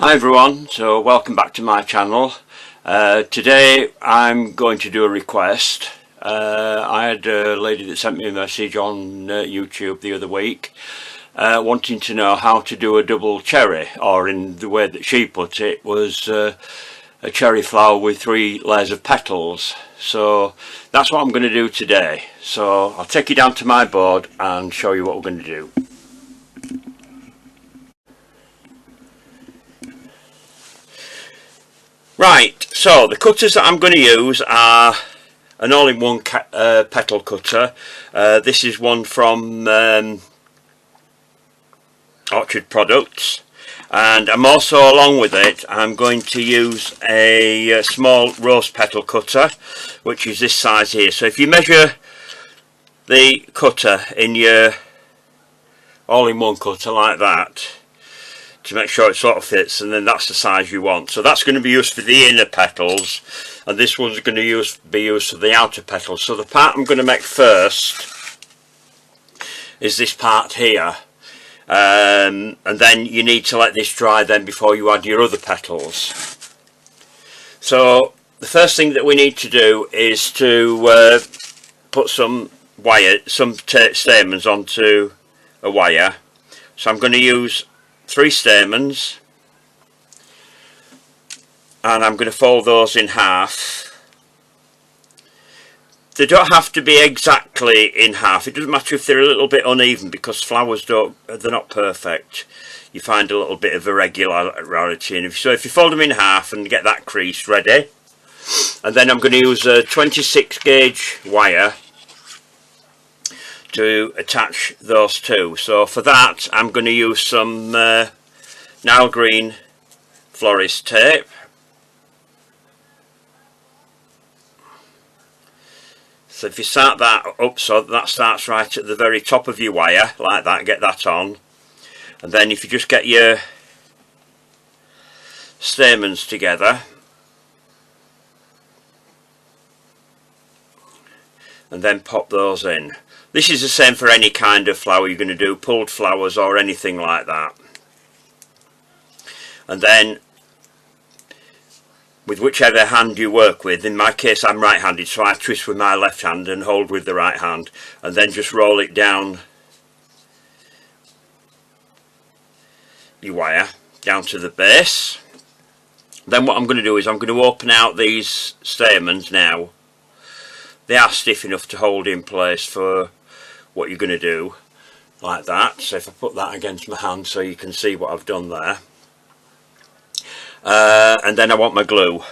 Hi everyone, so welcome back to my channel. Today I'm going to do a request. I had a lady that sent me a message on YouTube the other week wanting to know how to do a double cherry, or in the way that she put it was a cherry flower with 3 layers of petals. So that's what I'm going to do today. So I'll take you down to my board and show you what we're going to do. Right, so the cutters that I'm going to use are an all-in-one petal cutter. This is one from Orchard Products, and I'm also, along with it, I'm going to use a small rose petal cutter, which is this size here. So if you measure the cutter in your all-in-one cutter like that, to make sure it sort of fits, and then that's the size you want. So that's going to be used for the inner petals, and this one's going to be used for the outer petals. So the part I'm going to make first is this part here, and then you need to let this dry then before you add your other petals. So the first thing that we need to do is to put some wire, some stamens onto a wire. So I'm going to use 3 stamens, and I'm going to fold those in half. They don't have to be exactly in half. It doesn't matter if they're a little bit uneven, because flowers they're not perfect. You find a little bit of irregularity, and so if you fold them in half and get that crease ready, and then I'm going to use a 26 gauge wire to attach those two. So for that I'm going to use some Nile Green florist tape. So if you start that up so that starts right at the very top of your wire like that, get that on, and then if you just get your stamens together and then pop those in. This is the same for any kind of flower you're going to do, pulled flowers or anything like that. And then with whichever hand you work with, in my case I'm right-handed, so I twist with my left hand and hold with the right hand, and then just roll it down your wire down to the base. Then what I'm going to do is I'm going to open out these stamens now. They are stiff enough to hold in place for what you're going to do, like that. So if I put that against my hand so you can see what I've done there, and then I want my glue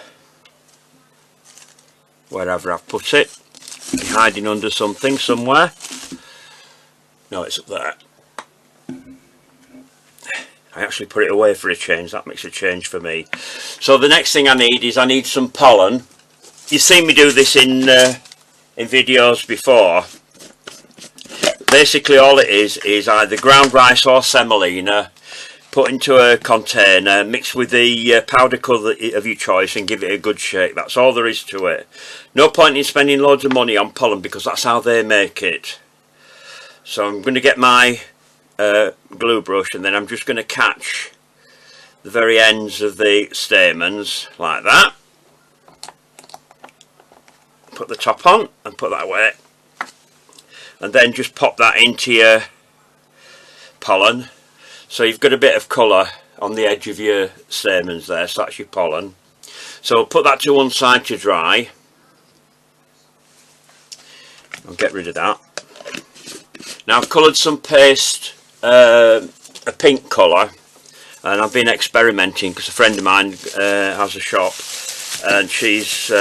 wherever I've put it. It's hiding under something somewhere. No, it's up there. I actually put it away for a change. That makes a change for me. So the next thing I need some pollen. You've seen me do this in videos before. Basically all it is either ground rice or semolina put into a container, mixed with the powder colour of your choice, and give it a good shake. That's all there is to it. No point in spending loads of money on pollen, because that's how they make it. So I'm going to get my glue brush, and then I'm just going to catch the very ends of the stamens like that. Put the top on and put that away, and then just pop that into your pollen, so you've got a bit of colour on the edge of your stamens there. So that's your pollen. So put that to one side to dry. I'll get rid of that. Now I've coloured some paste a pink colour, and I've been experimenting because a friend of mine has a shop, and she's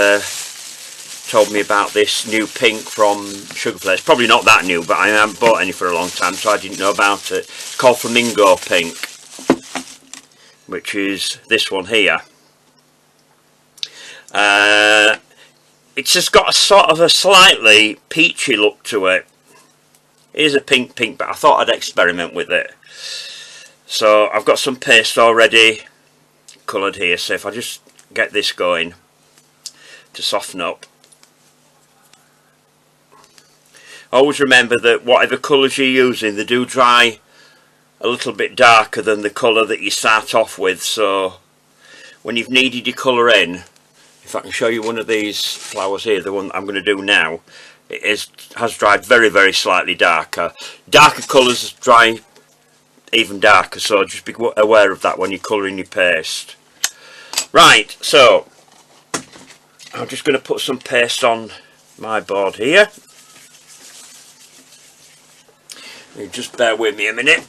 told me about this new pink from Sugarflakes. Probably not that new, but I haven't bought any for a long time, so I didn't know about it. It's called Flamingo Pink, which is this one here. It's just got a sort of a slightly peachy look to it. It is a pink, but I thought I'd experiment with it. So I've got some paste already coloured here, so if I just get this going to soften up. Always remember that whatever colours you're using, they do dry a little bit darker than the colour that you start off with, so when you've kneaded your colour in, if I can show you one of these flowers here, the one I'm going to do now, has dried very, very slightly darker. Darker colours dry even darker, so just be aware of that when you're colouring your paste. Right, so I'm just going to put some paste on my board here. You just bear with me a minute.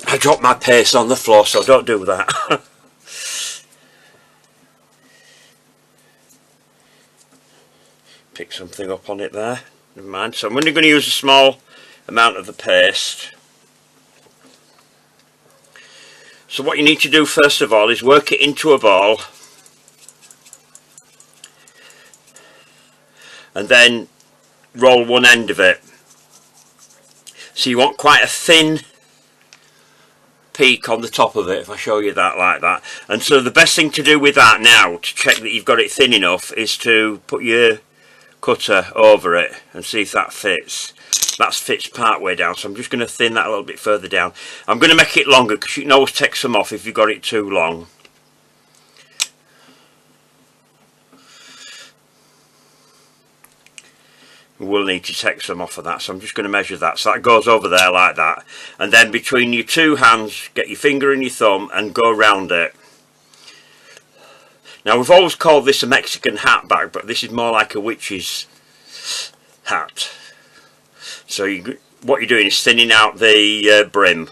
I dropped my paste on the floor, so don't do that. Pick something up on it there. Never mind. So I'm only going to use a small amount of the paste. So what you need to do first of all is work it into a ball, and then roll one end of it. So you want quite a thin peak on the top of it, if I show you that like that. And so the best thing to do with that now, to check that you've got it thin enough, is to put your cutter over it and see if that fits. That fits part way down, so I'm just going to thin that a little bit further down. I'm going to make it longer because you can always take some off if you've got it too long. We'll need to take some off of that, so I'm just going to measure that. So that goes over there like that, and then between your two hands, get your finger and your thumb and go around it. Now we've always called this a Mexican hat bag, but this is more like a witch's hat. So what you're doing is thinning out the brim.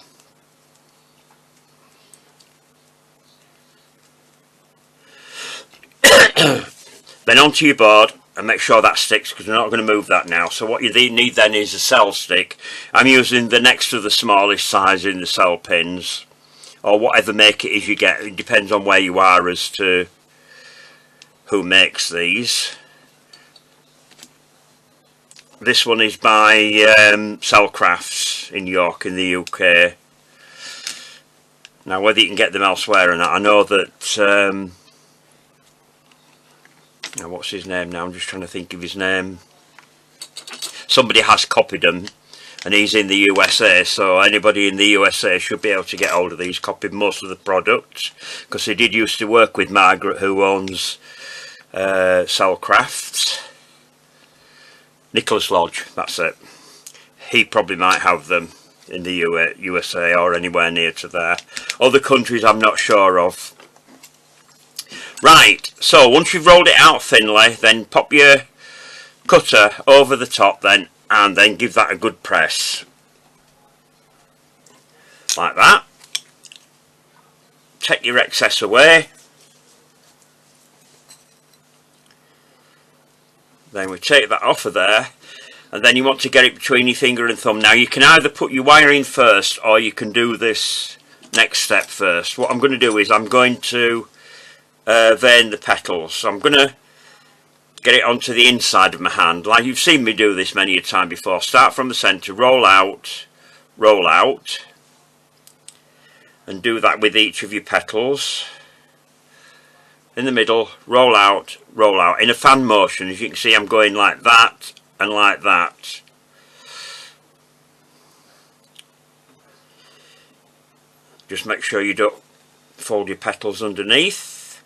Then onto your board and make sure that sticks, because we're not going to move that now. So what you need then is a cell stick. I'm using the next to the smallest size in the cell pins, or whatever make it is you get. It depends on where you are as to who makes these. This one is by Cellcrafts in York in the UK. Now whether you can get them elsewhere or not, I know that now what's his name now? I'm just trying to think of his name. Somebody has copied them and he's in the USA, so anybody in the USA should be able to get hold of these, copied most of the products, because he did used to work with Margaret, who owns Cellcrafts. Nicholas Lodge, that's it. He probably might have them in the USA or anywhere near to there. Other countries I'm not sure of. Right, so once you've rolled it out thinly, then pop your cutter over the top then, and then give that a good press. Like that. Take your excess away. Then we take that off of there, and then you want to get it between your finger and thumb. Now you can either put your wire in first, or you can do this next step first. What I'm going to do is I'm going to vein the petals. So I'm going to get it onto the inside of my hand, like you've seen me do this many a time before. Start from the centre, roll out, and do that with each of your petals. In the middle, roll out, in a fan motion. As you can see, I'm going like that and like that. Just make sure you don't fold your petals underneath.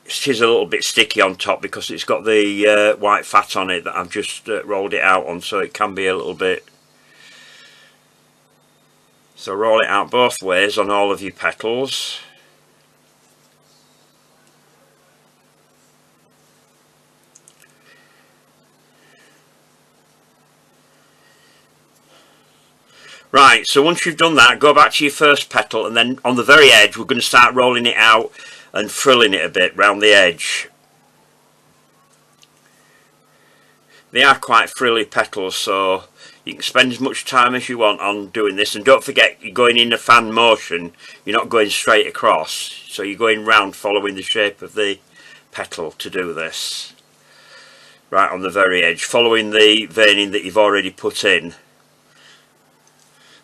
It is a little bit sticky on top because it's got the white fat on it that I've just rolled it out on, so it can be a little bit. So roll it out both ways on all of your petals. Right, so once you've done that, go back to your first petal, and then on the very edge we're going to start rolling it out and frilling it a bit round the edge. They are quite frilly petals, so you can spend as much time as you want on doing this. And don't forget, you're going in a fan motion, you're not going straight across, so you're going round following the shape of the petal to do this. Right on the very edge, following the veining that you've already put in.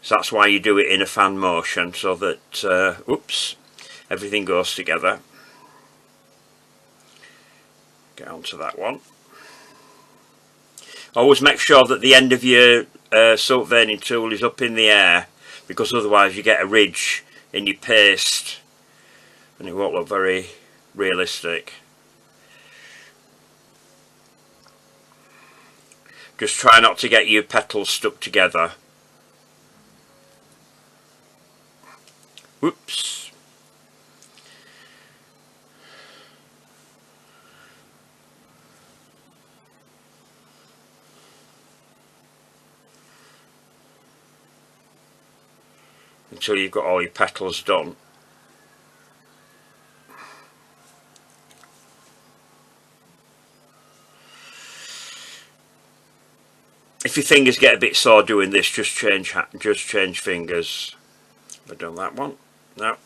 So that's why you do it in a fan motion, so that, oops, everything goes together. Get onto that one. Always make sure that the end of your soap veining tool is up in the air, because otherwise you get a ridge in your paste and it won't look very realistic. Just try not to get your petals stuck together. Whoops. Until you've got all your petals done. If your fingers get a bit sore doing this, just change fingers. I've done that one. No.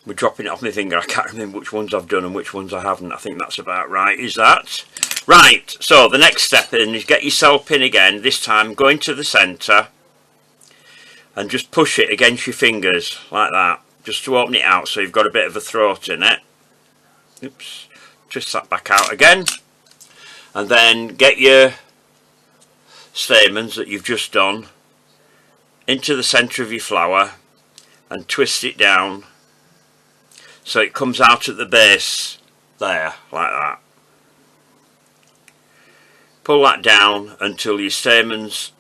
We're dropping it off my finger. I can't remember which ones I've done and which ones I haven't. I think that's about right. Is that? Right, so the next step in is get your cell pin again, this time go into the centre and just push it against your fingers like that, just to open it out so you've got a bit of a throat in it. Oops, twist that back out again, and then get your stamens that you've just done into the centre of your flower and twist it down so it comes out at the base there, like that. Pull that down until your stamens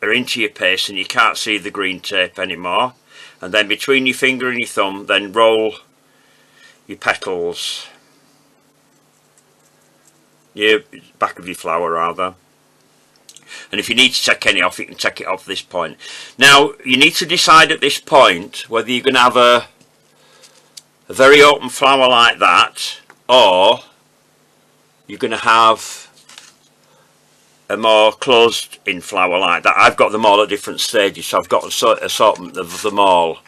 are into your paste and you can't see the green tape anymore, and then between your finger and your thumb then roll your petals, your back of your flower rather, and if you need to take any off you can take it off this point. Now you need to decide at this point whether you're going to have a very open flower like that, or you're going to have a more closed in flower like that. I've got them all at different stages, so I've got an assortment of them all.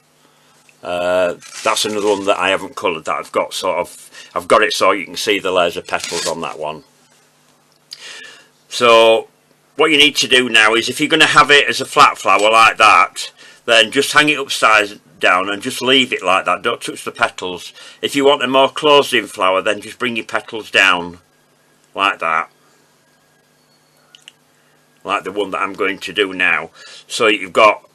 That's another one that I haven't coloured, that I've got I've got it so you can see the layers of petals on that one. So what you need to do now is, if you're going to have it as a flat flower like that, then just hang it upside down and just leave it like that, don't touch the petals. If you want a more closed in flower, then just bring your petals down like that, like the one that I'm going to do now, so you've got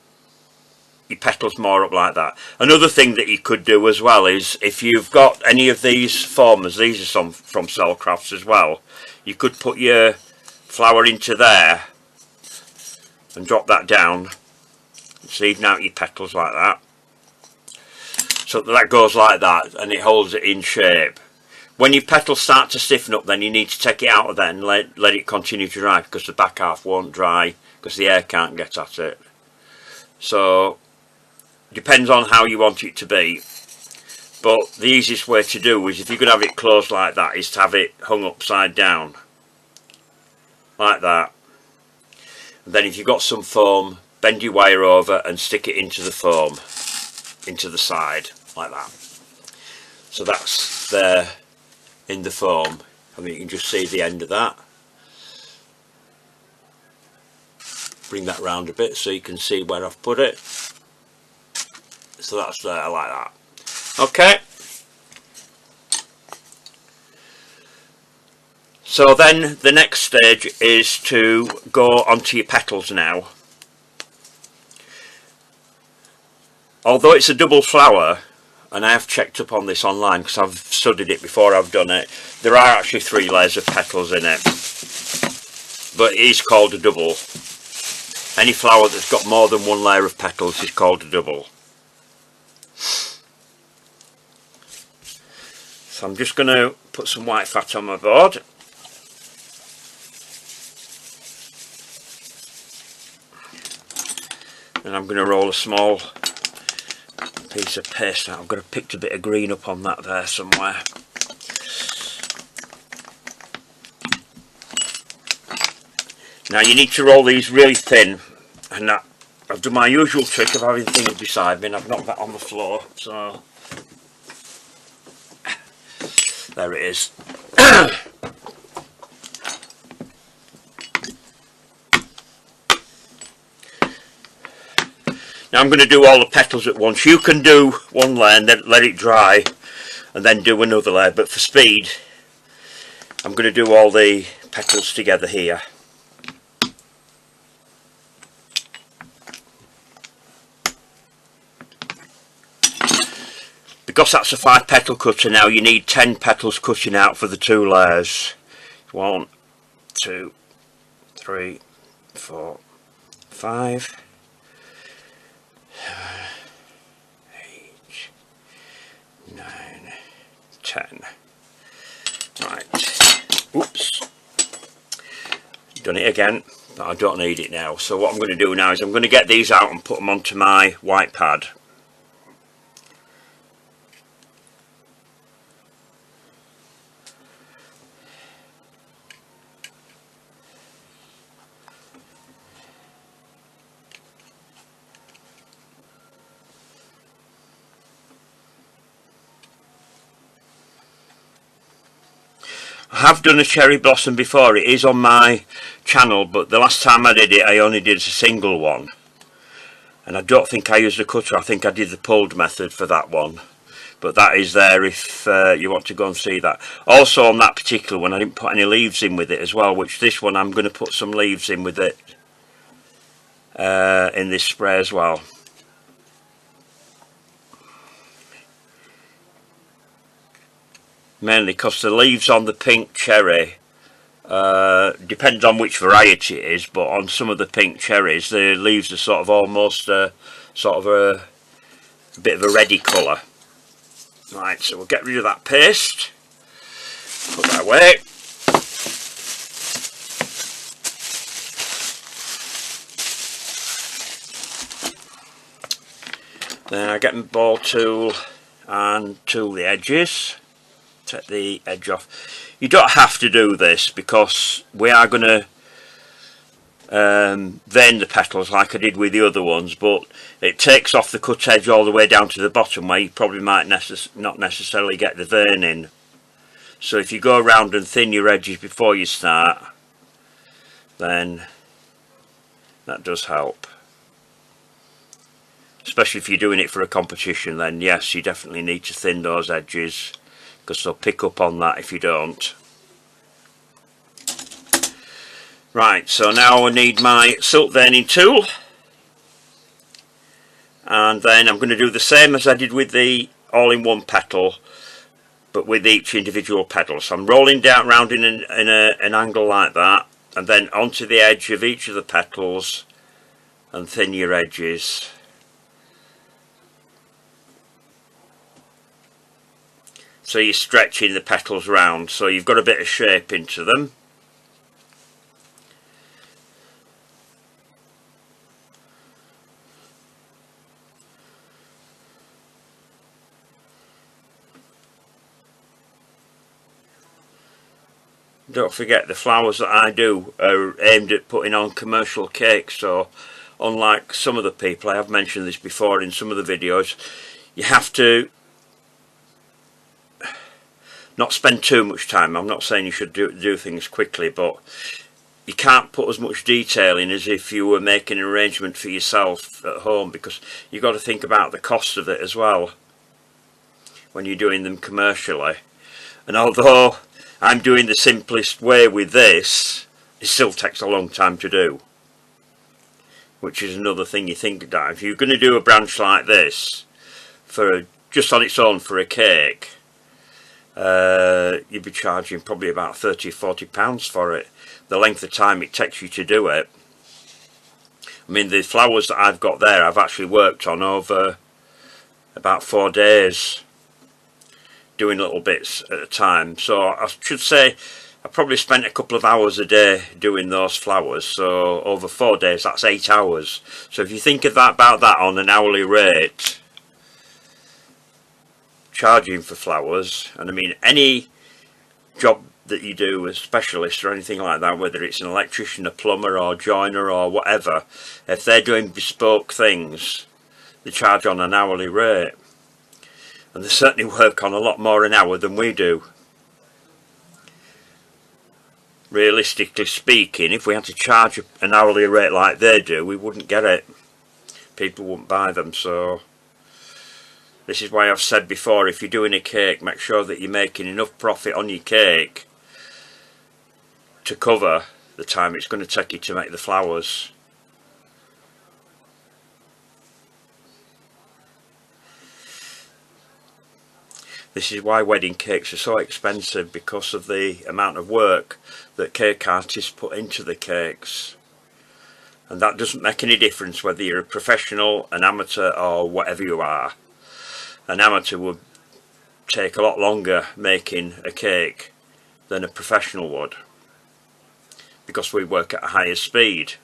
your petals more up like that. Another thing that you could do as well is, if you've got any of these formers, these are some from Cellcrafts as well, you could put your flower into there and drop that down, so even out your petals like that, so that goes like that and it holds it in shape. When your petals start to stiffen up, then you need to take it out of there and let it continue to dry, because the back half won't dry because the air can't get at it. So depends on how you want it to be, but the easiest way to do is, if you're going to have it closed like that, is to have it hung upside down like that, and then if you've got some foam, bend your wire over and stick it into the foam, into the side like that. So that's there in the foam. I mean, you can just see the end of that. Bring that round a bit so you can see where I've put it. So that's there like that. Okay. So then the next stage is to go onto your petals now. Although it's a double flower, and I have checked up on this online because I've studied it before I've done it, there are actually 3 layers of petals in it, but it is called a double. Any flower that's got more than 1 layer of petals is called a double. So I'm just going to put some white fat on my board. And I'm going to roll a small piece of paste out. I've got to pick a bit of green up on that there somewhere. Now you need to roll these really thin, and that, I've done my usual trick of having things beside me, and I've knocked that on the floor, so there it is. Now I'm going to do all the petals at once. You can do 1 layer and then let it dry and then do another layer, but for speed I'm going to do all the petals together here. Because that's a 5 petal cutter now, you need 10 petals cutting out for the 2 layers. 1, 2, 3, 4, 5, 8, 9, 10. Right. Oops. Done it again, but I don't need it now. So what I'm going to do now is I'm going to get these out and put them onto my white pad. I have done a cherry blossom before, it is on my channel, but the last time I did it I only did a single one. And I don't think I used a cutter, I think I did the pulled method for that one. But that is there if you want to go and see that. Also on that particular one I didn't put any leaves in with it as well, which this one I'm going to put some leaves in with it. In this spray as well. Mainly because the leaves on the pink cherry, depends on which variety it is, but on some of the pink cherries the leaves are sort of almost a bit of a reddy colour. Right, so we'll get rid of that paste, put that away. Then I get my ball tool and tool the edges. Take the edge off. You don't have to do this because we are going to vein the petals like I did with the other ones, but it takes off the cut edge all the way down to the bottom where you probably might not necessarily get the vein in. So if you go around and thin your edges before you start, then that does help. Especially if you're doing it for a competition, then yes, you definitely need to thin those edges, because they'll pick up on that if you don't. Right, so now I need my silk veining tool, and then I'm going to do the same as I did with the all-in-one petal, but with each individual petal. So I'm rolling down round in an angle like that, and then onto the edge of each of the petals and thin your edges. So you're stretching the petals round, so you've got a bit of shape into them. Don't forget the flowers that I do are aimed at putting on commercial cakes, so unlike some of the people, I have mentioned this before in some of the videos, you have to not spend too much time. I'm not saying you should do things quickly, but you can't put as much detail in as if you were making an arrangement for yourself at home, because you've got to think about the cost of it as well when you're doing them commercially. And although I'm doing the simplest way with this, it still takes a long time to do, which is another thing you think about. If you're going to do a branch like this for just on its own for a cake, you'd be charging probably about £30–40 for it, the length of time it takes you to do it. I mean, the flowers that I've got there I've actually worked on over about 4 days, doing little bits at a time. So I should say I probably spent a couple of hours a day doing those flowers, so over 4 days that's 8 hours. So if you think of that, about that on an hourly rate, charging for flowers, and I mean any job that you do as specialist or anything like that, whether it's an electrician, a plumber or joiner or whatever, if they're doing bespoke things, they charge on an hourly rate, and they certainly work on a lot more an hour than we do. Realistically speaking, if we had to charge an hourly rate like they do, we wouldn't get it. People wouldn't buy them. So This is why I've said before, if you're doing a cake, make sure that you're making enough profit on your cake to cover the time it's going to take you to make the flowers. This is why wedding cakes are so expensive, because of the amount of work that cake artists put into the cakes. And that doesn't make any difference whether you're a professional, an amateur, or whatever you are. An amateur would take a lot longer making a cake than a professional would, because we work at a higher speed.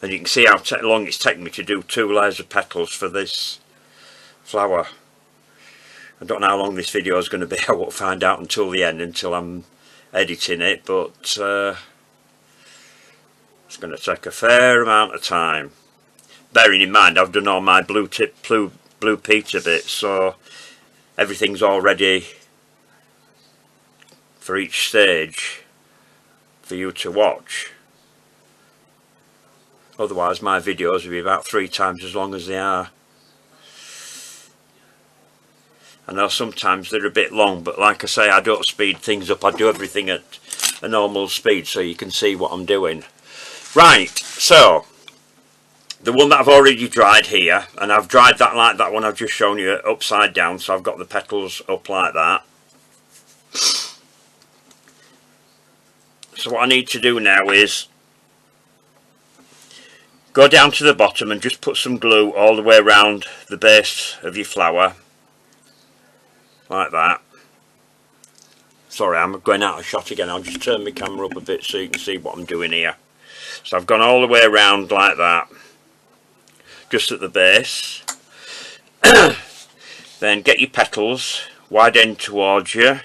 And you can see how long it's taken me to do 2 layers of petals for this flower. I don't know how long this video is going to be. I won't find out until the end, until I'm editing it, but it's going to take a fair amount of time. Bearing in mind I've done all my blue Peter bits, so everything's all ready for each stage for you to watch. Otherwise my videos will be about 3 times as long as they are. I know sometimes they're a bit long, but like I say, I don't speed things up. I do everything at a normal speed so you can see what I'm doing. Right, so the one that I've already dried here, and I've dried that like that one I've just shown you upside down, so I've got the petals up like that. So what I need to do now is go down to the bottom and just put some glue all the way around the base of your flower, like that. Sorry, I'm going out of shot again. I'll just turn my camera up a bit so you can see what I'm doing here. So I've gone all the way around like that, just at the base. Then get your petals wide end towards you,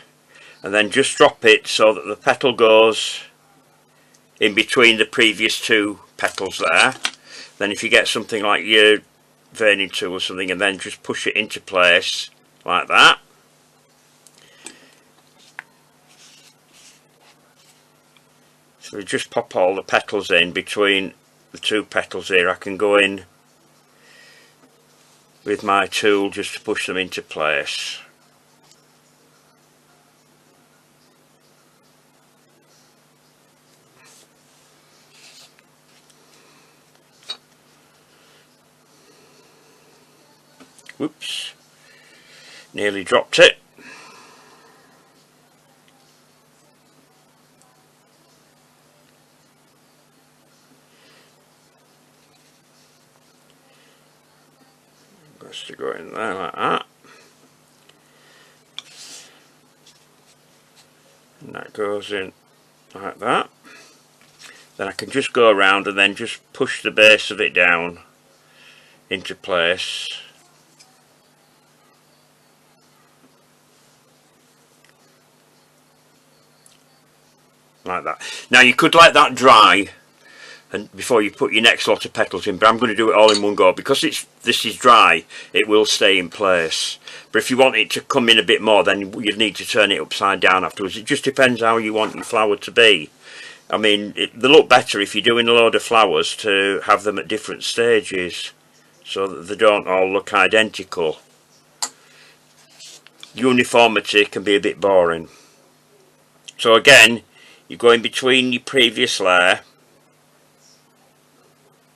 and then just drop it so that the petal goes in between the previous 2 petals there. Then if you get something like your veining tool or something, and then just push it into place like that. So we just pop all the petals in between the 2 petals here. I can go in with my tool just to push them into place. Whoops, nearly dropped it. To go in there like that, and that goes in like that. Then I can just go around and then just push the base of it down into place like that. Now you could let that dry and before you put your next lot of petals in, but I'm going to do it all in one go because this is dry. It will stay in place, but if you want it to come in a bit more, then you'd need to turn it upside down afterwards. It just depends how you want your flower to be. I mean, they look better if you're doing a load of flowers to have them at different stages so that they don't all look identical. Uniformity can be a bit boring. So again, you go in between your previous layer.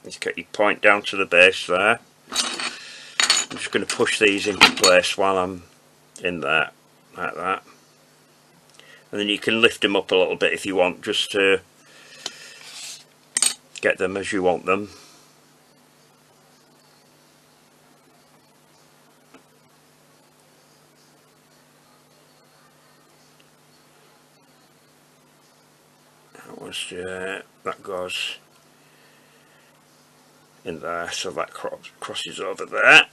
Just get your point down to the base there. I'm just going to push these into place while I'm in there, like that. And then you can lift them up a little bit if you want, just to get them as you want them. That goes in there, so that crosses over there.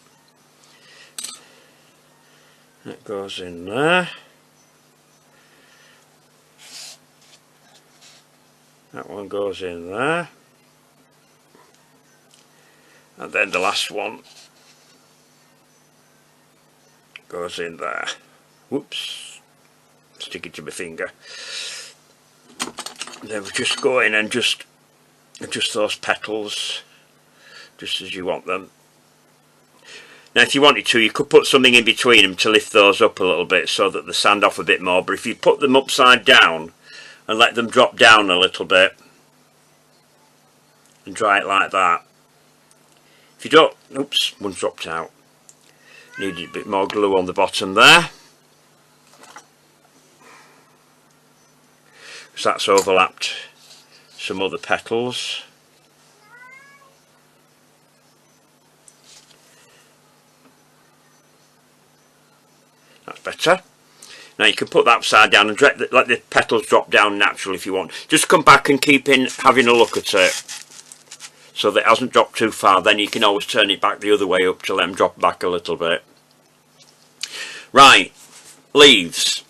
That goes in there. That one goes in there. And then the last one goes in there. Whoops, stick it to my finger. And then we just go in and just adjust those petals just as you want them. Now if you wanted to, you could put something in between them to lift those up a little bit so that they stand off a bit more, but if you put them upside down and let them drop down a little bit and dry it like that, if you don't, oops, one's dropped out, needed a bit more glue on the bottom there, because that's overlapped some other petals. That's better. Now you can put that upside down and let the petals drop down naturally if you want. Just come back and keep having a look at it so that it hasn't dropped too far. Then you can always turn it back the other way up to let them drop back a little bit. Right, leaves.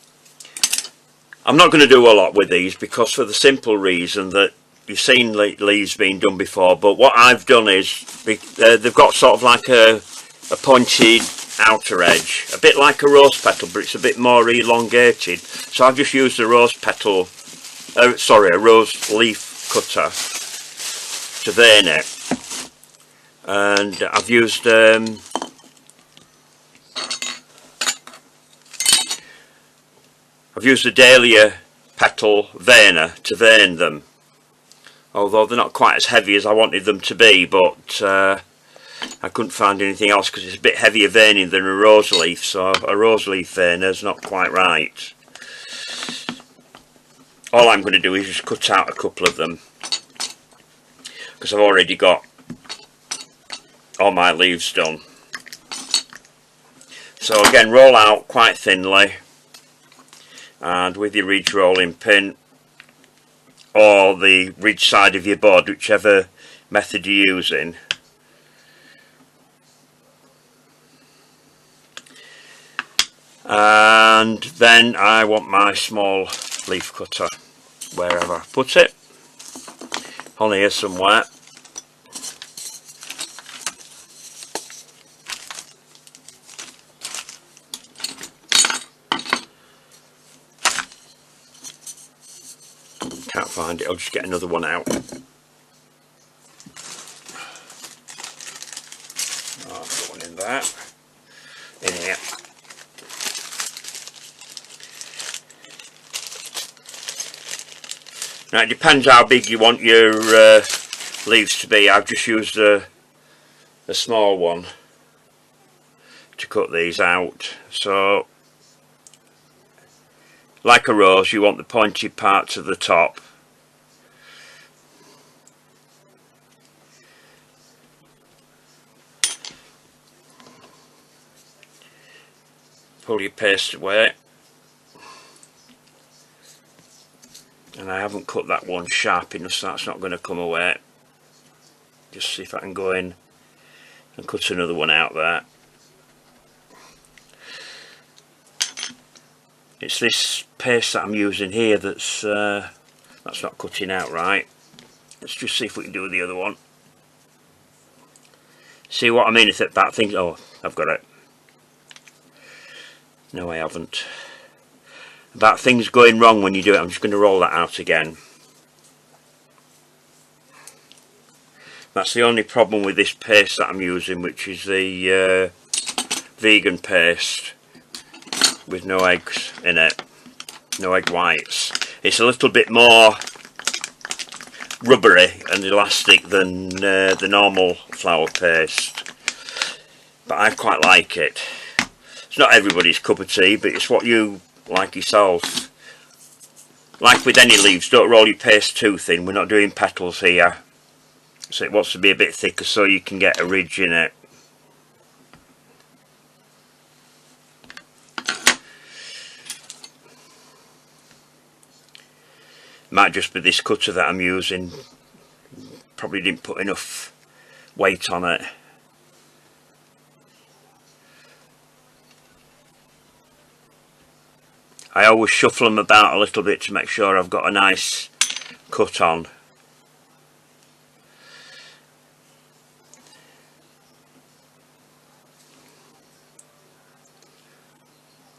I'm not going to do a lot with these because for the simple reason that you've seen leaves being done before, but what I've done is they've got sort of like a pointed outer edge, a bit like a rose petal, but it's a bit more elongated. So I've just used a rose petal, a rose leaf cutter to vein it, and I've used a dahlia petal veiner to vein them, although they're not quite as heavy as I wanted them to be, but I couldn't find anything else because it's a bit heavier veining than a rose leaf, so a rose leaf veiner's not quite right. All I'm going to do is just cut out a couple of them because I've already got all my leaves done. So again, roll out quite thinly, and with your ridge rolling pin or the ridge side of your board, whichever method you're using, and then I want my small leaf cutter, wherever I put it, on here somewhere. Can't find it, I'll just get another one out. Oh, I've got one in there, in here. Now it depends how big you want your leaves to be. I've just used a small one to cut these out. So like a rose, you want the pointed parts at the top. Pull your paste away. And I haven't cut that one sharp enough, so that's not going to come away. Just see if I can go in and cut another one out there. It's this paste that I'm using here that's not cutting out right. Let's just see if we can do the other one. See what I mean? If that thing, oh, I've got it. No, I haven't. About things going wrong when you do it, I'm just going to roll that out again. That's the only problem with this paste that I'm using, which is the vegan paste with no eggs in it, no egg whites. It's a little bit more rubbery and elastic than the normal flour paste, but I quite like it. It's not everybody's cup of tea, but it's what you like yourself. Like with any leaves, don't roll your paste too thin. We're not doing petals here, so it wants to be a bit thicker so you can get a ridge in it. Might just be this cutter that I'm using, probably didn't put enough weight on it. I always shuffle them about a little bit to make sure I've got a nice cut on.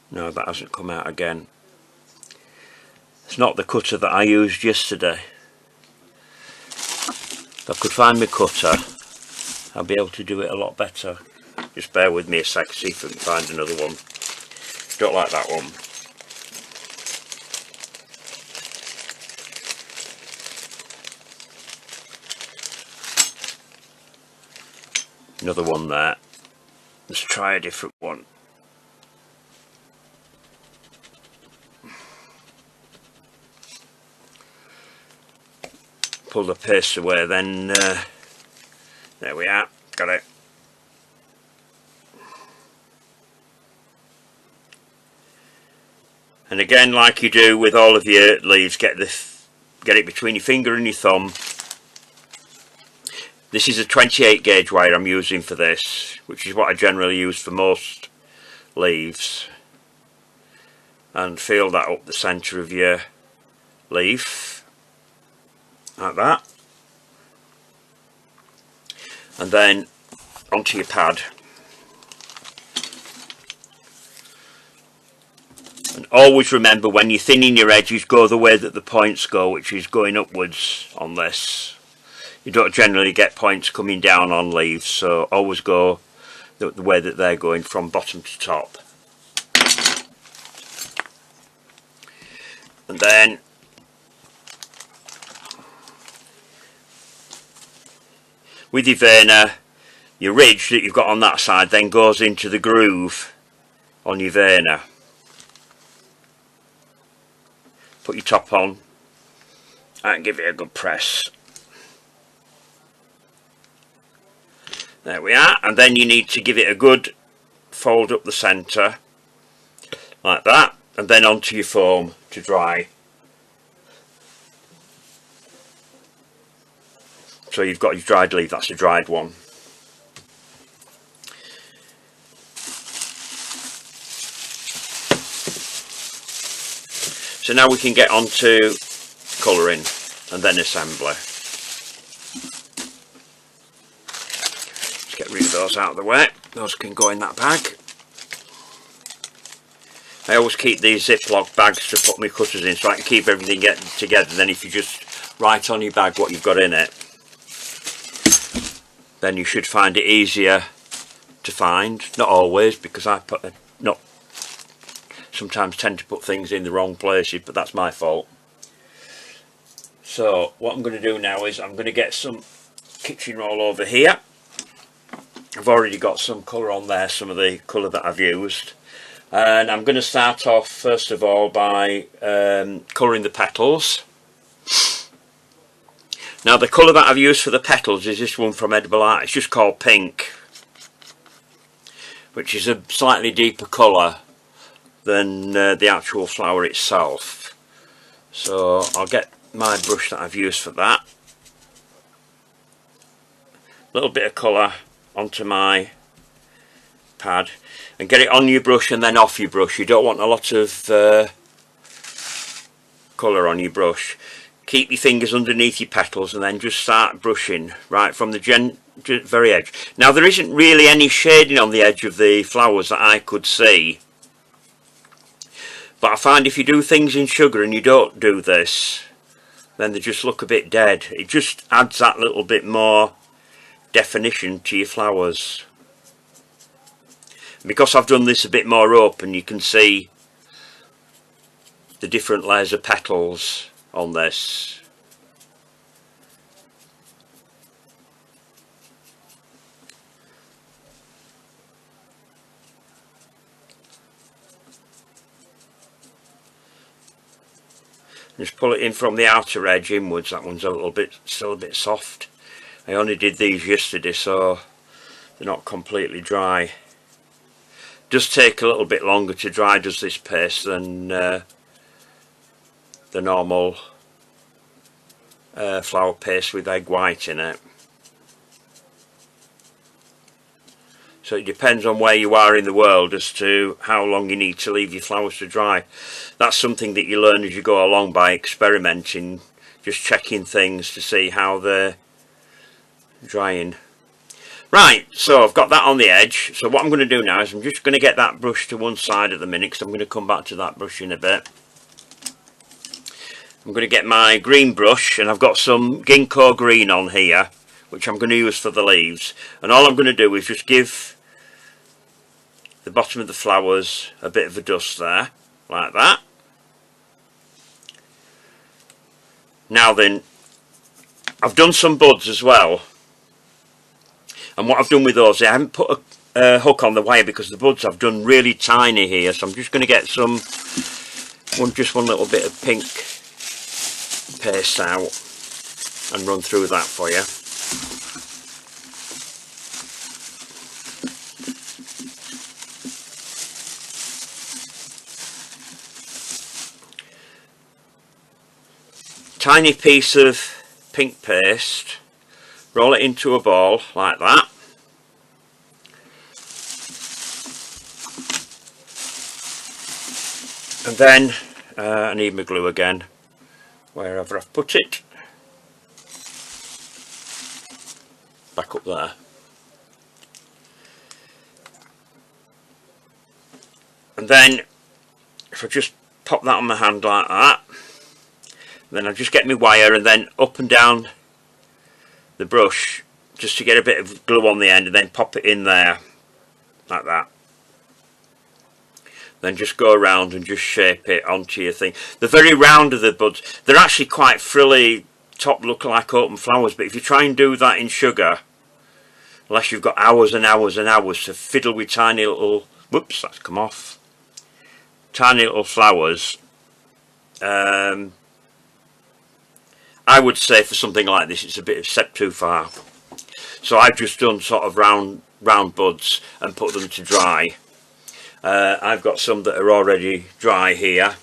No, that hasn't come out again. It's not the cutter that I used yesterday. If I could find my cutter, I'll be able to do it a lot better. Just bear with me a sec, see if I can find another one. Don't like that one. Another one there. Let's try a different one. Pull the paste away, then there we are, got it. And again, like you do with all of your leaves, get it between your finger and your thumb. This is a 28 gauge wire I'm using for this, which is what I generally use for most leaves. And feel that up the centre of your leaf, like that. And then onto your pad. And always remember, when you're thinning your edges, go the way that the points go, which is going upwards on this. You don't generally get points coming down on leaves, so always go the way that they're going, from bottom to top. And then with your veiner, your ridge that you've got on that side then goes into the groove on your veiner. Put your top on and give it a good press. There we are, and then you need to give it a good fold up the centre, like that, and then onto your foam to dry. So you've got your dried leaf, that's a dried one. So now we can get on to colouring and then assembly. Let's get rid of those out of the way. Those can go in that bag. I always keep these Ziploc bags to put my cutters in, so I can keep everything getting together. Then if you just write on your bag what you've got in it, then you should find it easier to find. Not always, because I sometimes tend to put things in the wrong places, but that's my fault. So what I'm going to do now is I'm going to get some kitchen roll over here. I've already got some colour on there, some of the colour that I've used, and I'm going to start off first of all by colouring the petals. Now the colour that I've used for the petals is this one from Edible Art. It's just called Pink, which is a slightly deeper colour than the actual flower itself. So I'll get my brush that I've used for that. A little bit of colour onto my pad, and get it on your brush and then off your brush. You don't want a lot of colour on your brush. Keep your fingers underneath your petals and then just start brushing right from the very edge. Now there isn't really any shading on the edge of the flowers that I could see, but I find if you do things in sugar and you don't do this, then they just look a bit dead. It just adds that little bit more definition to your flowers. And because I've done this a bit more open, you can see the different layers of petals on this. Just pull it in from the outer edge inwards. That one's still a bit soft. I only did these yesterday, so they're not completely dry. Does take a little bit longer to dry, does this paste, than the normal flower paste with egg white in it. So it depends on where you are in the world as to how long you need to leave your flowers to dry. That's something that you learn as you go along by experimenting, just checking things to see how they're drying. Right, so I've got that on the edge. So what I'm going to do now is I'm just going to get that brush to one side at the minute, because I'm going to come back to that brush in a bit. I'm going to get my green brush, and I've got some Ginkgo green on here, which I'm going to use for the leaves. And all I'm going to do is just give the bottom of the flowers a bit of a dust there, like that. Now then, I've done some buds as well, and what I've done with those, I haven't put a hook on the wire because the buds I've done really tiny here, so I'm just going to get some, just one little bit of pink paste out and run through that for you. Tiny piece of pink paste, roll it into a ball like that. And then I need my glue again, wherever I've put it. Back up there. And then if I just pop that on my hand like that, then I just get my wire and then up and down the brush just to get a bit of glue on the end, and then pop it in there like that. Then just go around and just shape it onto your thing. They're very round of the buds. They're actually quite frilly, top look like open flowers, but if you try and do that in sugar, unless you've got hours and hours and hours to fiddle with tiny little, whoops, that's come off, tiny little flowers, I would say for something like this it's a bit of step too far. So I've just done sort of round buds and put them to dry. I've got some that are already dry here,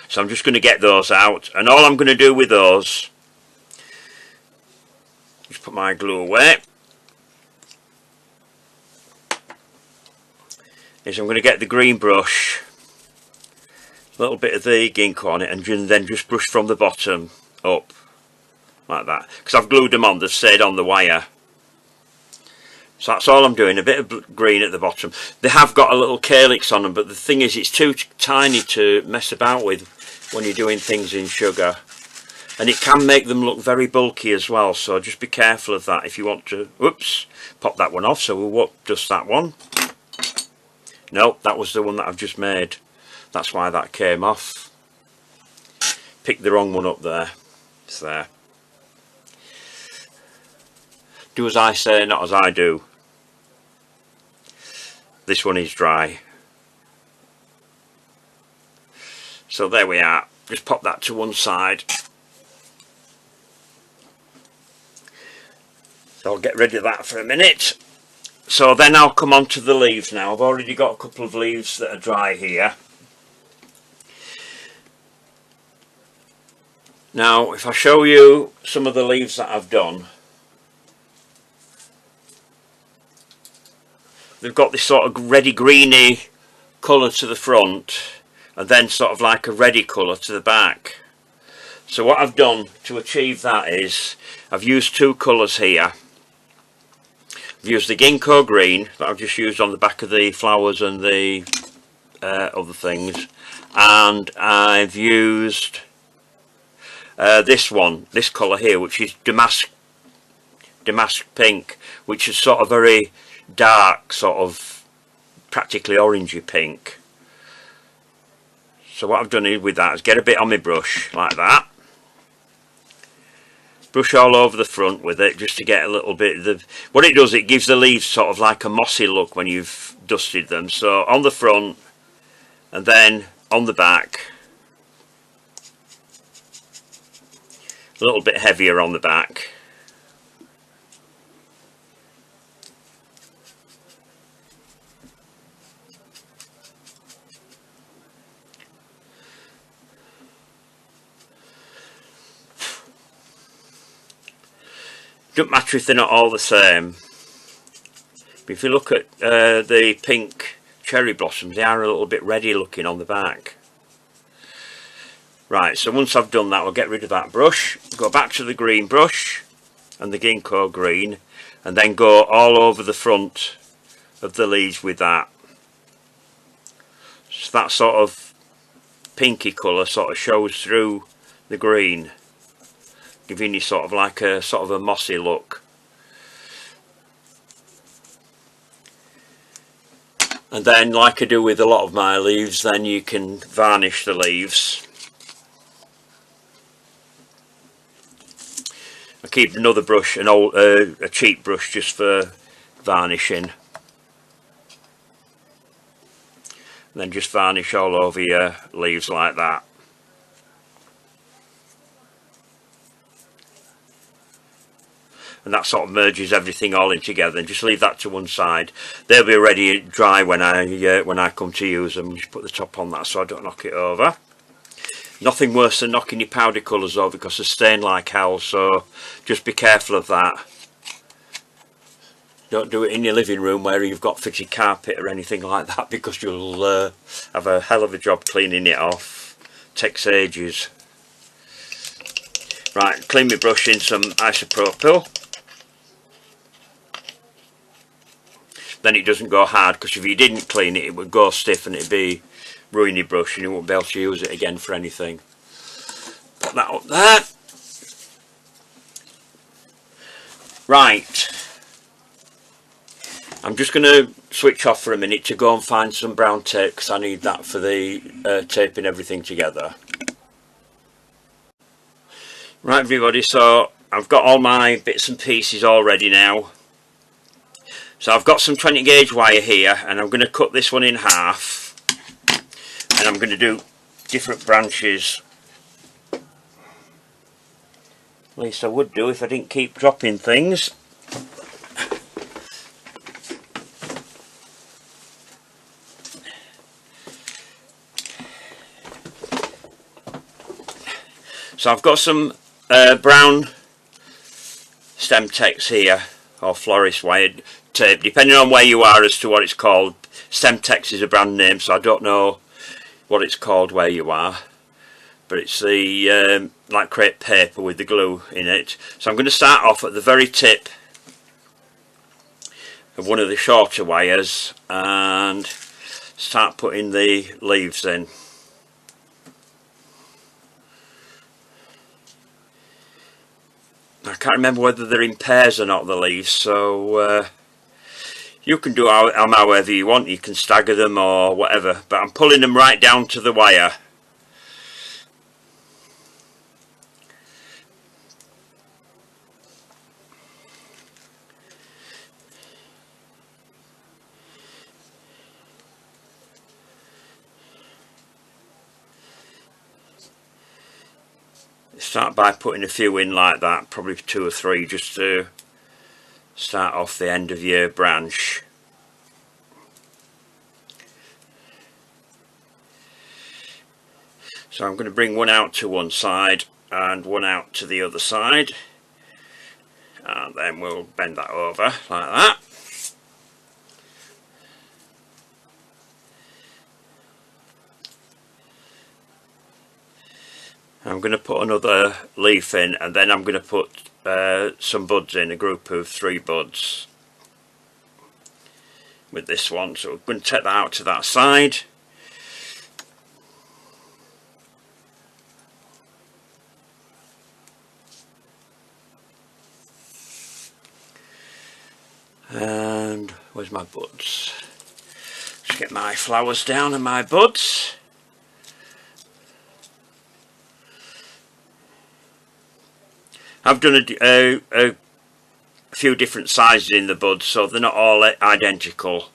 so I'm just going to get those out, and all I'm going to do with those, just put my glue away, is I'm going to get the green brush, a little bit of the ginkgo on it, and then just brush from the bottom up like that, because I've glued them on, they've stayed on the wire. So that's all I'm doing, a bit of green at the bottom. They have got a little calyx on them, but the thing is it's too tiny to mess about with when you're doing things in sugar. And it can make them look very bulky as well, so just be careful of that if you want to. Whoops, pop that one off, so we won't dust that one. No, that was the one that I've just made. That's why that came off. Picked the wrong one up there. It's there. Do as I say, not as I do. This one is dry. So there we are. Just pop that to one side. So I'll get rid of that for a minute. So then I'll come on to the leaves now. I've already got a couple of leaves that are dry here. Now if I show you some of the leaves that I've done, they've got this sort of reddy greeny colour to the front, and then sort of like a reddy colour to the back. So what I've done to achieve that is I've used two colours here. I've used the ginkgo green that I've just used on the back of the flowers and the other things, and I've used this colour here, which is damask pink, which is sort of very dark, sort of practically orangey pink. So what I've done with that is get a bit on my brush like that, brush all over the front with it just to get a little bit of the, what it does, it gives the leaves sort of like a mossy look when you've dusted them. So on the front and then on the back, a little bit heavier on the back. Don't matter if they're not all the same. But if you look at the pink cherry blossoms, they are a little bit reddy looking on the back. Right, so once I've done that, I'll get rid of that brush, go back to the green brush and the ginkgo green, and then go all over the front of the leaves with that. So that sort of pinky colour sort of shows through the green, giving you sort of like a sort of a mossy look. And then, like I do with a lot of my leaves, then you can varnish the leaves. I keep another brush, a cheap brush, just for varnishing. And then just varnish all over your leaves like that. And that sort of merges everything all in together, and just leave that to one side. They'll be ready dry when I come to use them. Just put the top on that so I don't knock it over. Nothing worse than knocking your powder colours over, because they stain like hell, so just be careful of that. Don't do it in your living room where you've got fitted carpet or anything like that, because you'll have a hell of a job cleaning it off. Takes ages. Right, clean my brush in some isopropyl. Then it doesn't go hard, because if you didn't clean it, it would go stiff and it'd be ruin your brush and you won't be able to use it again for anything. Put that up there. Right, I'm just going to switch off for a minute to go and find some brown tape, because I need that for the taping everything together. Right everybody, so I've got all my bits and pieces all ready now. So I've got some 20 gauge wire here, and I'm going to cut this one in half, and I'm going to do different branches. At least I would do if I didn't keep dropping things. So I've got some brown Stemtex here, or florist wired tape, depending on where you are as to what it's called. Stemtex is a brand name, so I don't know what it's called where you are, but it's the like crepe paper with the glue in it. So I'm going to start off at the very tip of one of the shorter wires and start putting the leaves in. I can't remember whether they're in pairs or not, the leaves, so you can do them however you want. You can stagger them or whatever, but I'm pulling them right down to the wire. Start by putting a few in like that, probably 2 or 3, just to start off the end of your branch. So I'm going to bring one out to one side and one out to the other side, and then we'll bend that over like that. I'm going to put another leaf in, and then I'm going to put some buds in, a group of 3 buds with this one. So we're going to take that out to that side. And where's my buds? Just get my flowers down and my buds. I've done a few different sizes in the buds, so they're not all identical.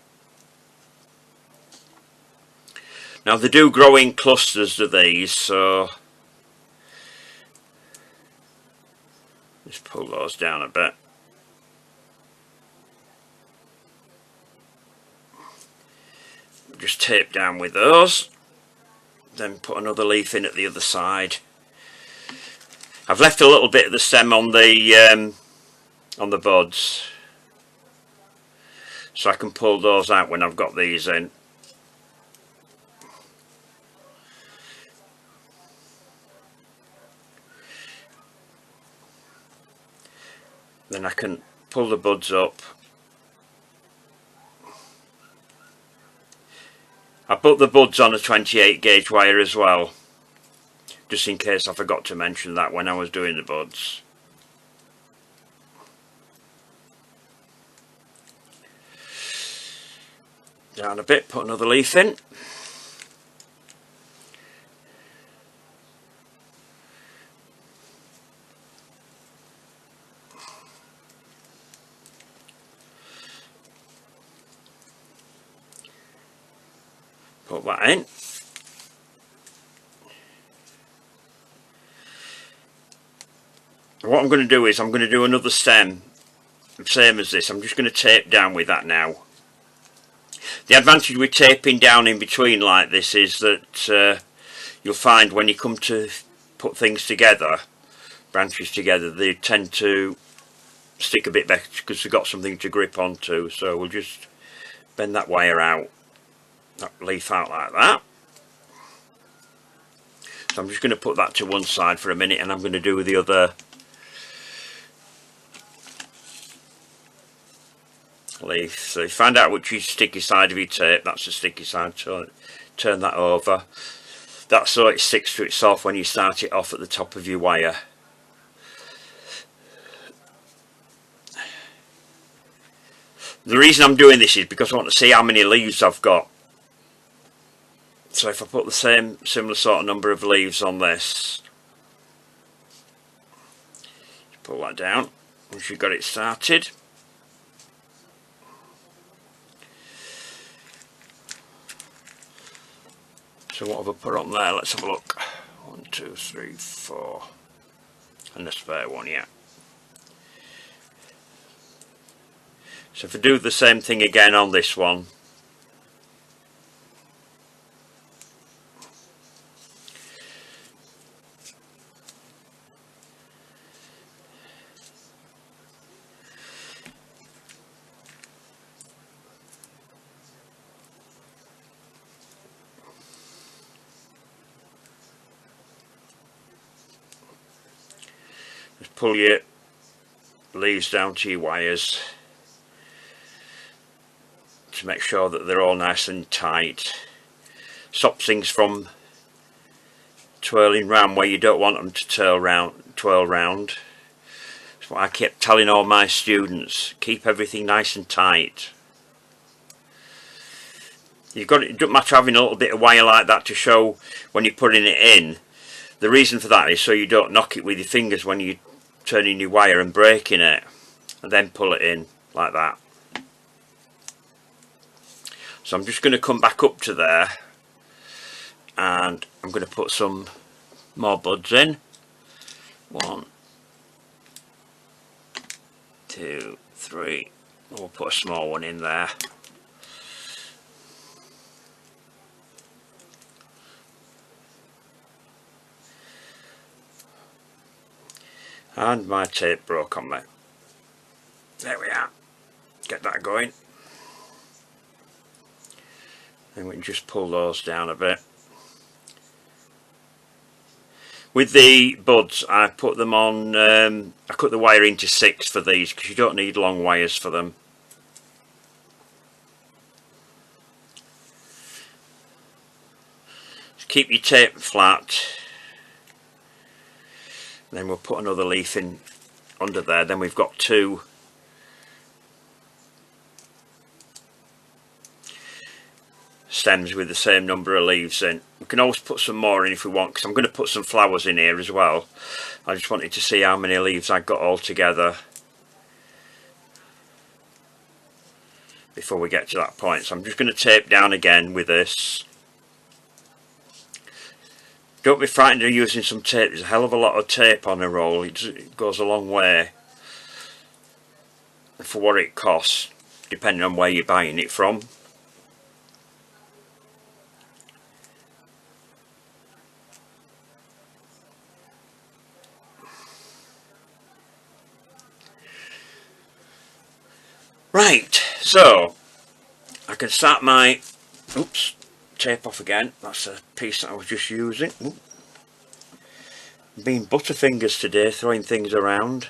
Now they do grow in clusters of these, so just pull those down a bit. Just tape down with those, then put another leaf in at the other side. I've left a little bit of the stem on the buds, so I can pull those out when I've got these in. Then I can pull the buds up. I put the buds on a 28 gauge wire as well, just in case I forgot to mention that when I was doing the buds. Down a bit, put another leaf in. Put that in. What I'm going to do is I'm going to do another stem, same as this. I'm just going to tape down with that now. The advantage with taping down in between like this is that you'll find when you come to put things together, branches together, they tend to stick a bit better because they've got something to grip onto. So we'll just bend that wire out, that leaf out like that. So I'm just going to put that to one side for a minute, and I'm going to do the other leaf. So you find out which is sticky side of your tape. That's the sticky side, so turn that over. That's so it sticks to itself when you start it off at the top of your wire. The reason I'm doing this is because I want to see how many leaves I've got. So if I put the similar sort of number of leaves on this, pull that down once you've got it started. So what have I put on there? Let's have a look. 1, 2, 3, 4, and a spare one, yeah. So if I do the same thing again on this one, just pull your leaves down to your wires to make sure that they're all nice and tight. Stops things from twirling round where you don't want them to twirl round. That's what I kept telling all my students, keep everything nice and tight. It doesn't matter having a little bit of wire like that to show when you're putting it in. The reason for that is so you don't knock it with your fingers when you're turning your wire and breaking it, and then pull it in like that. So I'm just going to come back up to there, and I'm going to put some more buds in. 1, 2, 3. We'll put a small one in there. And my tape broke on me. There we are. Get that going. And we can just pull those down a bit. With the buds, I put them on, I cut the wire into 6 for these because you don't need long wires for them. Just keep your tape flat. Then we'll put another leaf in under there. Then we've got 2 stems with the same number of leaves in. We can always put some more in if we want, because I'm going to put some flowers in here as well. I just wanted to see how many leaves I got all together before we get to that point. So I'm just going to tape down again with this. Don't be frightened of using some tape. There's a hell of a lot of tape on a roll. It goes a long way for what it costs, depending on where you're buying it from. Right, so I can start my, oops, tape off again. That's a piece that I was just using. Ooh. Being butterfingers today, throwing things around.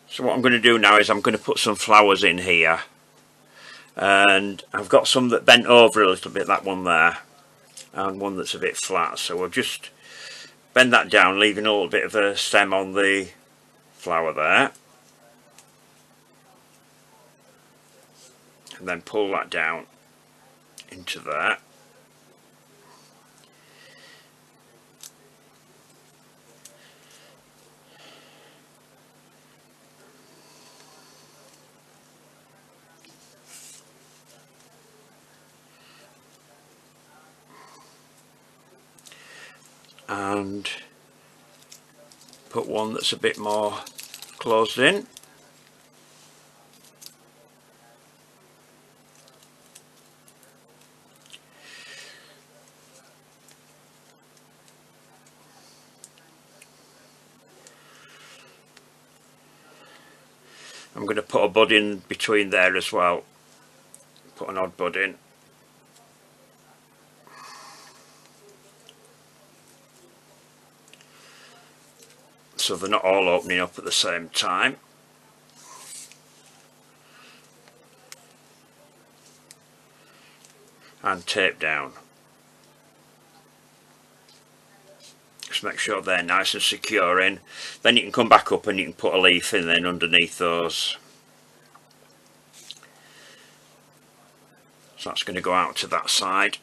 So what I'm going to do now is I'm going to put some flowers in here. And I've got some that bent over a little bit, that one there. and one that's a bit flat. So we'll just bend that down, leaving a little bit of a stem on the flower there, and then pull that down into there. And put one that's a bit more closed in. I'm going to put a bud in between there as well. Put an odd bud in. So they're not all opening up at the same time. And tape down. Just make sure they're nice and secure in. Then you can come back up and you can put a leaf in then underneath those. So that's going to go out to that side.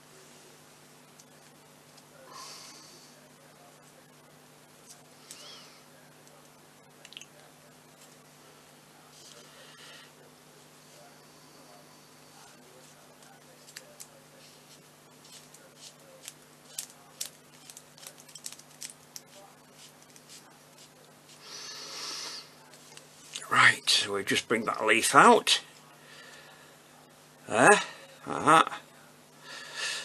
Right, so we just bring that leaf out. There, like that.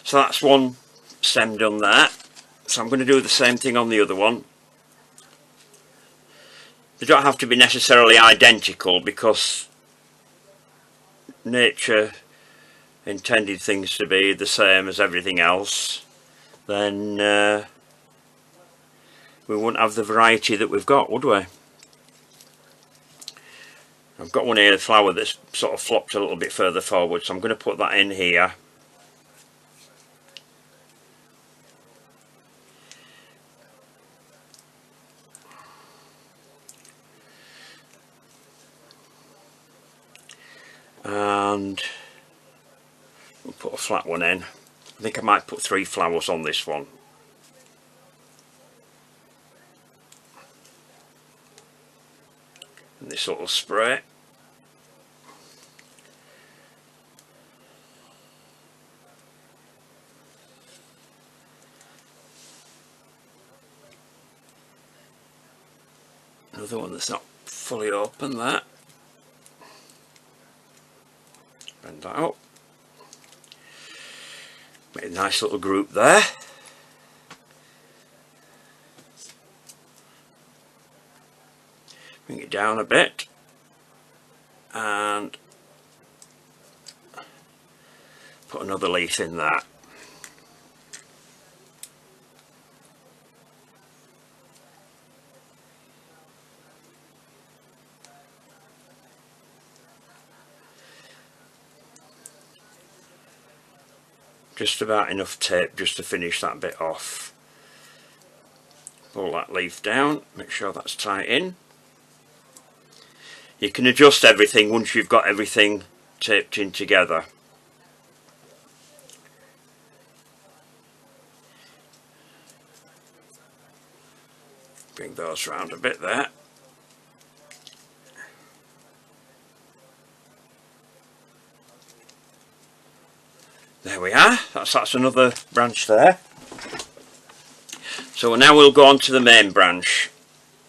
So that's one stem done there. So I'm going to do the same thing on the other one. They don't have to be necessarily identical because nature intended things to be the same as everything else. Then we wouldn't have the variety that we've got, would we? I've got one here, the flower that's sort of flopped a little bit further forward, so I'm going to put that in here. And we'll put a flat one in. I think I might put 3 flowers on this one. And this little spray. Another one that's not fully open there. Bend that up. Make a nice little group there. Bring it down a bit and put another leaf in there. Just about enough tape just to finish that bit off. Pull that leaf down, make sure that's tight in. You can adjust everything once you've got everything taped in together. Bring those round a bit there. There we are, that's another branch there. So now we'll go on to the main branch.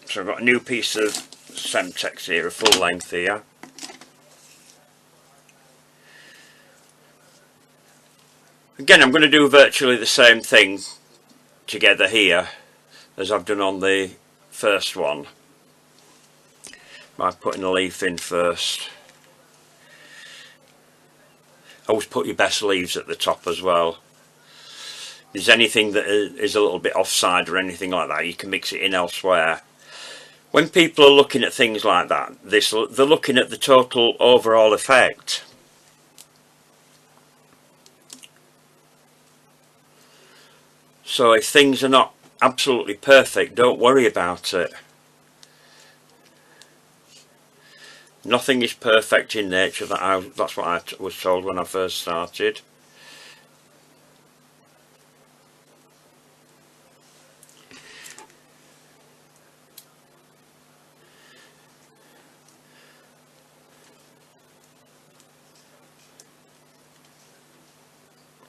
So I've got a new piece of Semtex here, a full length here. Again, I'm going to do virtually the same thing together here as I've done on the first one, by putting a leaf in first. Always put your best leaves at the top as well. If there's anything that is a little bit offside or anything like that, you can mix it in elsewhere. When people are looking at things like that, they're looking at the total overall effect. So if things are not absolutely perfect, don't worry about it. Nothing is perfect in nature. That's what I was told when I first started.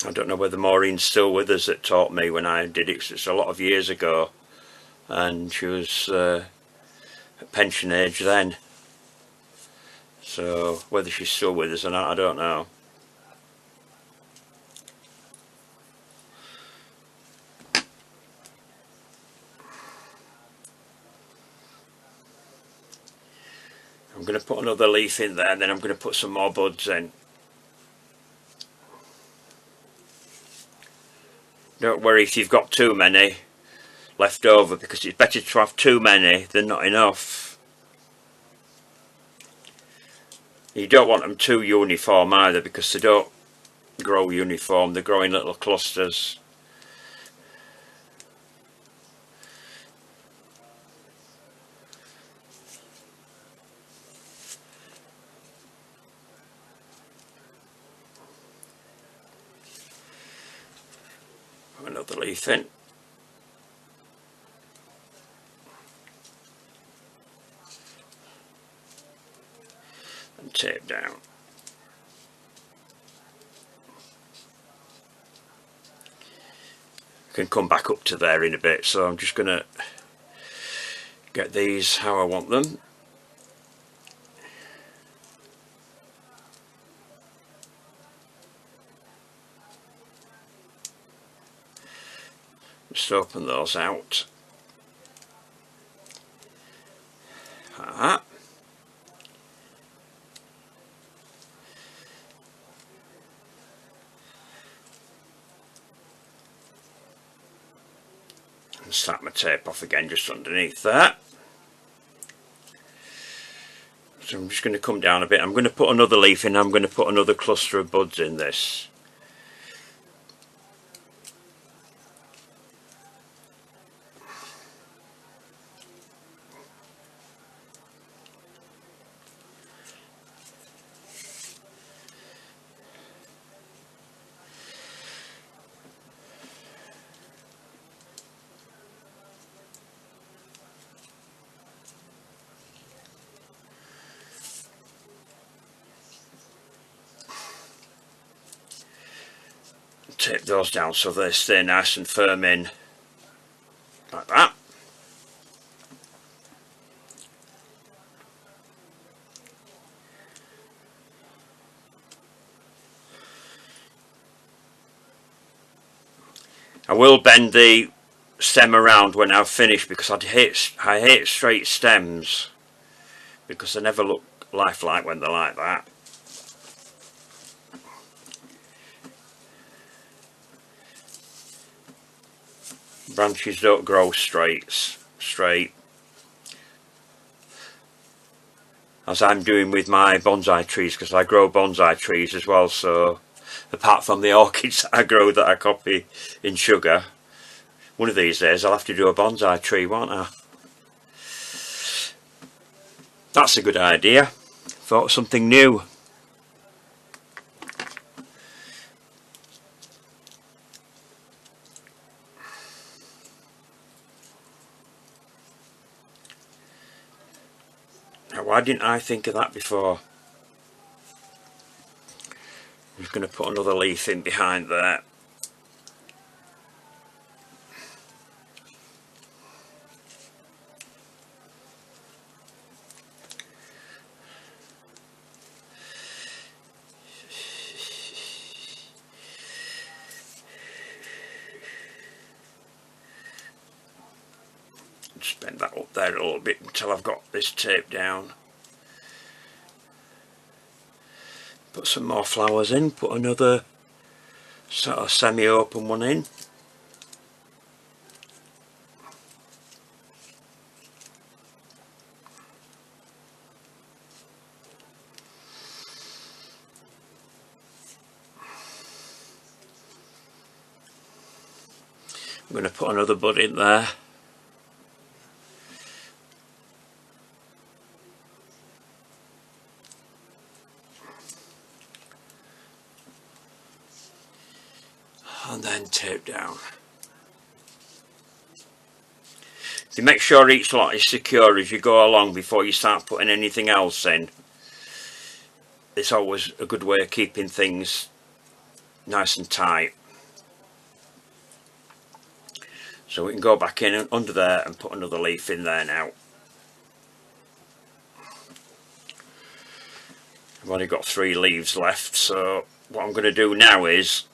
I don't know whether Maureen's still with us that taught me when I did it, 'cause it's a lot of years ago, and she was at pension age then. So whether she's still with us or not, I don't know. I'm going to put another leaf in there, and then I'm going to put some more buds in. Don't worry if you've got too many left over, because it's better to have too many than not enough. You don't want them too uniform either, because they don't grow uniform, they grow in little clusters. Put another leaf in. And tape down. Can come back up to there in a bit, so I'm just going to get these how I want them. Just open those out like that. And slap my tape off again just underneath that. So I'm just going to come down a bit. I'm going to put another leaf in. I'm going to put another cluster of buds in this. Tape those down so they stay nice and firm in like that. I will bend the stem around when I've finished, because I hate straight stems, because they never look lifelike when they're like that. Branches don't grow straight, as I'm doing with my bonsai trees, because I grow bonsai trees as well. So apart from the orchids that I grow that I copy in sugar, one of these days I'll have to do a bonsai tree, won't I? That's a good idea. Thought something new. Now, why didn't I think of that before? I'm just going to put another leaf in behind there. Just bend that up there a little bit until I've got this tape down. Put some more flowers in, put another sort of semi-open one in. I'm going to put another bud in there. And then tape down. You make sure each lot is secure as you go along before you start putting anything else in. It's always a good way of keeping things nice and tight. So we can go back in under there and put another leaf in there now. I've only got 3 leaves left, so what I'm going to do now is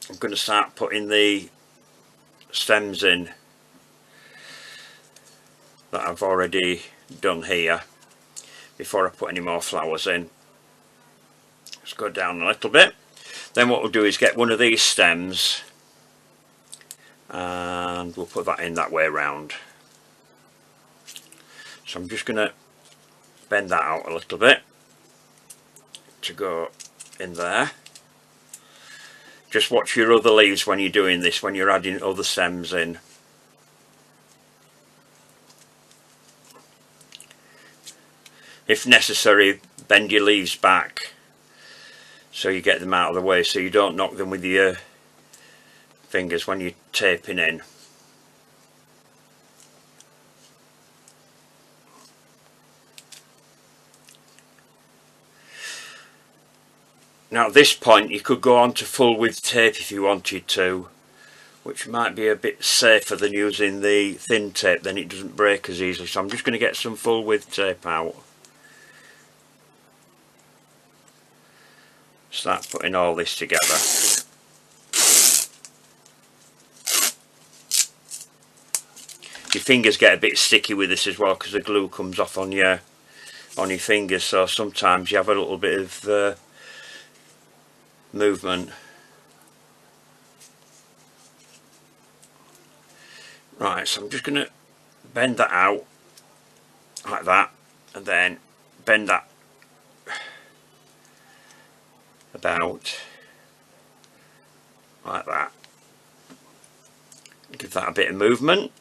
I'm going to start putting the stems in that I've already done here before I put any more flowers in. Let's go down a little bit. Then what we'll do is get one of these stems and we'll put that in that way round. So I'm just going to bend that out a little bit to go in there. Just watch your other leaves when you're doing this, when you're adding other stems in. If necessary, bend your leaves back so you get them out of the way, so you don't knock them with your fingers when you're taping in. Now at this point you could go on to full width tape if you wanted to, which might be a bit safer than using the thin tape, then it doesn't break as easily. So I'm just going to get some full width tape out. Start putting all this together. Your fingers get a bit sticky with this as well because the glue comes off on your fingers, so sometimes you have a little bit of movement. Right, so I'm just going to bend that out like that, and then bend that about like that. Give that a bit of movement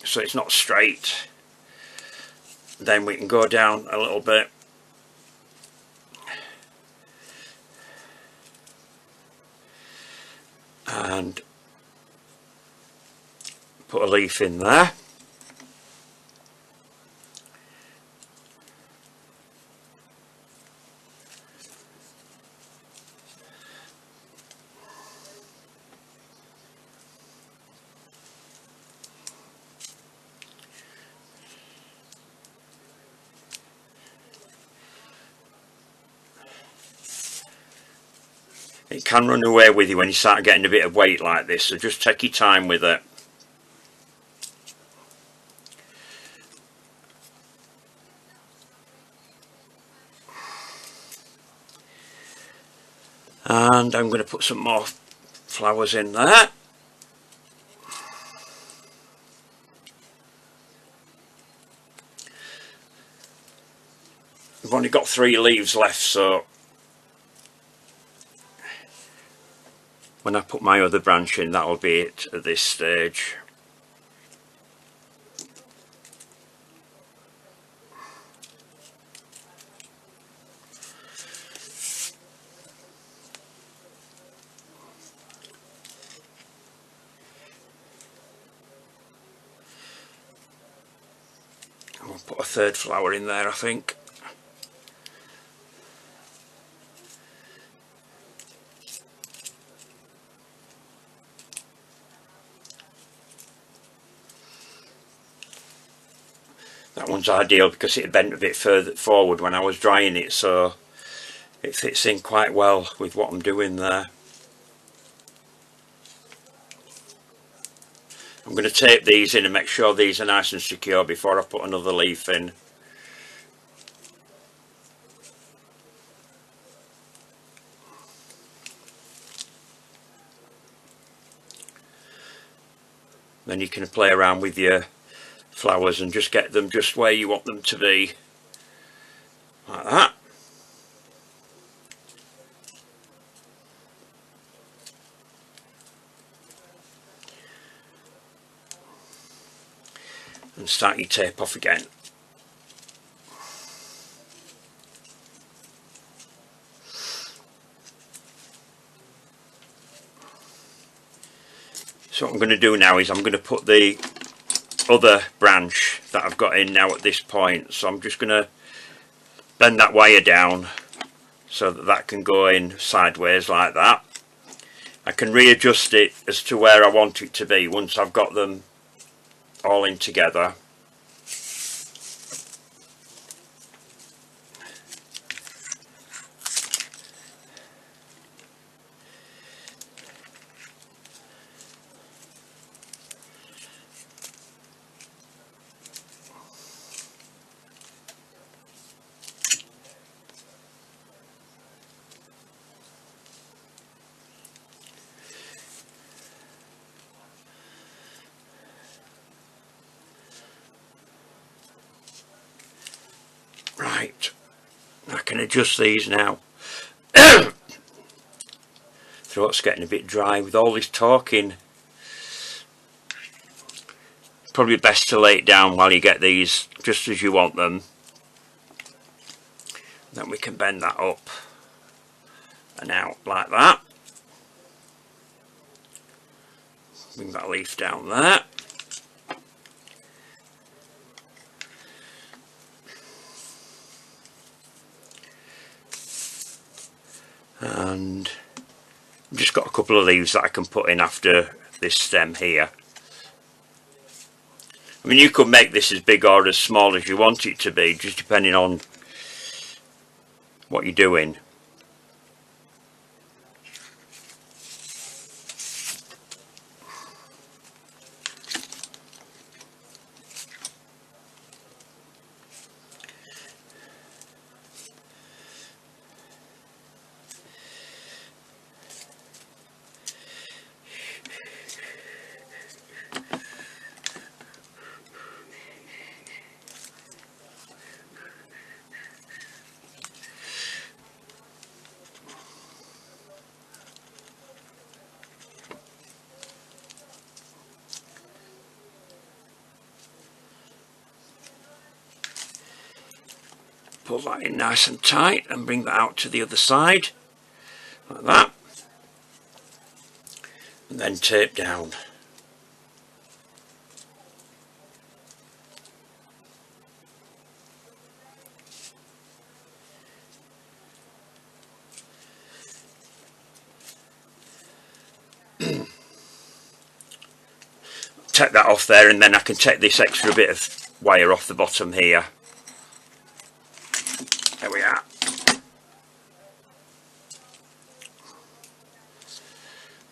so it's not straight. Then we can go down a little bit and put a leaf in there. It can run away with you when you start getting a bit of weight like this, so just take your time with it. And I'm going to put some more flowers in there. We've only got 3 leaves left, so when I put my other branch in, that'll be it at this stage. I'll put a 3rd flower in there, I think. That one's ideal because it bent a bit further forward when I was drying it, so it fits in quite well with what I'm doing there. I'm going to tape these in and make sure these are nice and secure before I put another leaf in. Then you can play around with your flowers and just get them just where you want them to be, like that. and start your tape off again. So what I'm going to do now is I'm going to put the other branch that I've got in now at this point, so I'm just going to bend that wire down so that that can go in sideways like that. I can readjust it as to where I want it to be once I've got them all in together. Right, I can adjust these now. Throat's getting a bit dry with all this talking. Probably best to lay it down while you get these just as you want them. Then we can bend that up and out like that. Bring that leaf down there. And I've just got a couple of leaves that I can put in after this stem here. I mean, you could make this as big or as small as you want it to be, just depending on what you're doing. Pull that in nice and tight and bring that out to the other side like that, and then tape down. Take that off there, and then I can take this extra bit of wire off the bottom here. There we are.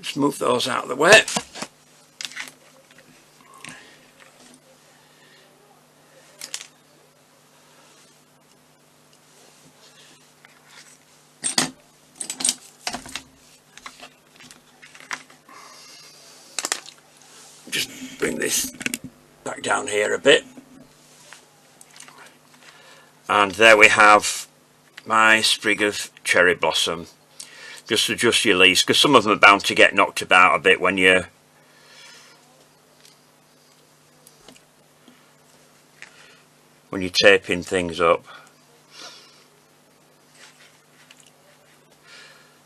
Just move those out of the way. Just bring this back down here a bit. And there we have my sprig of cherry blossom. Just adjust your leaves, because some of them are bound to get knocked about a bit when you're taping things up.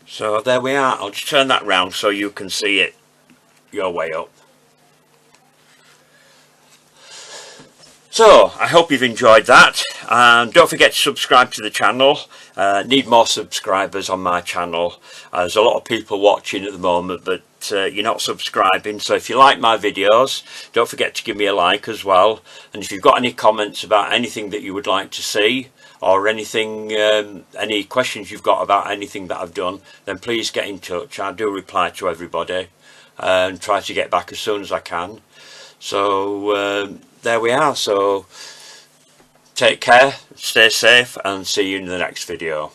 So there we are. I'll just turn that round so you can see it your way up. So I hope you've enjoyed that, and don't forget to subscribe to the channel. Need more subscribers on my channel. There's a lot of people watching at the moment, but you're not subscribing. So if you like my videos, don't forget to give me a like as well. And if you've got any comments about anything that you would like to see, or anything, any questions you've got about anything that I've done, then please get in touch. I do reply to everybody and try to get back as soon as I can. So there we are. So take care, stay safe, and see you in the next video.